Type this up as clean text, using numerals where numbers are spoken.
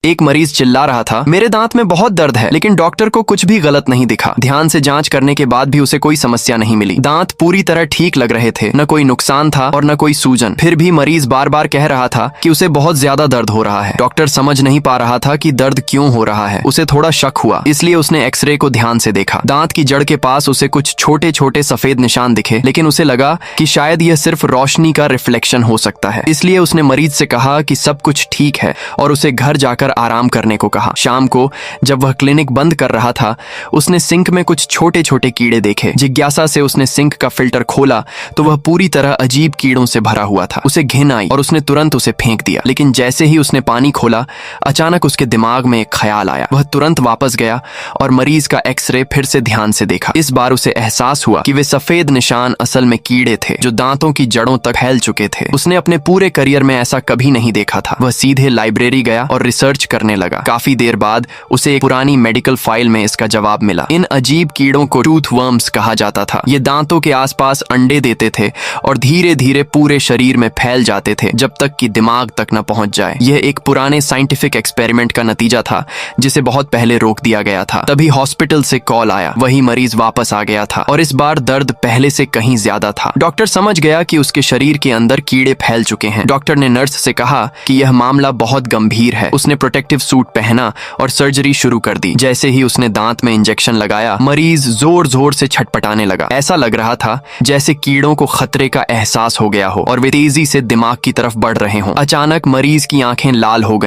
एक मरीज चिल्ला रहा था, मेरे दांत में बहुत दर्द है, लेकिन डॉक्टर को कुछ भी गलत नहीं दिखा। ध्यान से जांच करने के बाद भी उसे कोई समस्या नहीं मिली। दांत पूरी तरह ठीक लग रहे थे, न कोई नुकसान था और न कोई सूजन। फिर भी मरीज बार बार कह रहा था कि उसे बहुत ज्यादा दर्द हो रहा है। डॉक्टर समझ नहीं पा रहा था कि दर्द क्यों हो रहा है। उसे थोड़ा शक हुआ, इसलिए उसने एक्सरे को ध्यान से देखा। दांत की जड़ के पास उसे कुछ छोटे छोटे सफेद निशान दिखे, लेकिन उसे लगा कि शायद यह सिर्फ रोशनी का रिफ्लेक्शन हो सकता है। इसलिए उसने मरीज से कहा कि सब कुछ ठीक है और उसे घर जाकर आराम करने को कहा। शाम को जब वह क्लिनिक बंद कर रहा था, उसने सिंक में कुछ छोटे छोटे कीड़े देखे। जिज्ञासा से उसने सिंक का फिल्टर खोला तो वह पूरी तरह अजीब कीड़ों से भरा हुआ था। उसे घिन आई और उसने तुरंत उसे फेंक दिया। लेकिन जैसे ही उसने पानी खोला, अचानक उसके दिमाग में एक ख्याल आया। वह तुरंत वापस गया और मरीज का एक्सरे फिर से ध्यान से देखा। इस बार उसे एहसास हुआ कि वे सफेद निशान असल में कीड़े थे जो दांतों की जड़ों तक फैल चुके थे। उसने अपने पूरे करियर में ऐसा कभी नहीं देखा था। वह सीधे लाइब्रेरी गया और रिसर्च करने लगा। काफी देर बाद उसे एक पुरानी मेडिकल फाइल में इसका जवाब मिला। इन अजीब कीड़ों को टूथ वर्म्स कहा जाता था। ये दांतों के आसपास अंडे देते थे और धीरे धीरे पूरे शरीर में फैल जाते थे जब तक कि दिमाग तक न पहुंच जाए। यह एक पुराने साइंटिफिक एक्सपेरिमेंट का नतीजा था जिसे बहुत पहले रोक दिया गया था। तभी हॉस्पिटल से कॉल आया। वही मरीज वापस आ गया था और इस बार दर्द पहले से कहीं ज्यादा था। डॉक्टर समझ गया कि उसके शरीर के अंदर कीड़े फैल चुके हैं। डॉक्टर ने नर्स से कहा कि यह मामला बहुत गंभीर है। उसने प्रोटेक्टिव सूट पहना और सर्जरी शुरू कर दी। जैसे ही उसने दांत में इंजेक्शन लगाया, मरीज जोर जोर से छटपटाने लगा। ऐसा लग रहा था जैसे कीड़ों को खतरे का एहसास हो गया हो और वे तेजी से दिमाग की तरफ बढ़ रहे हों। अचानक मरीज की आंखें लाल हो गईं।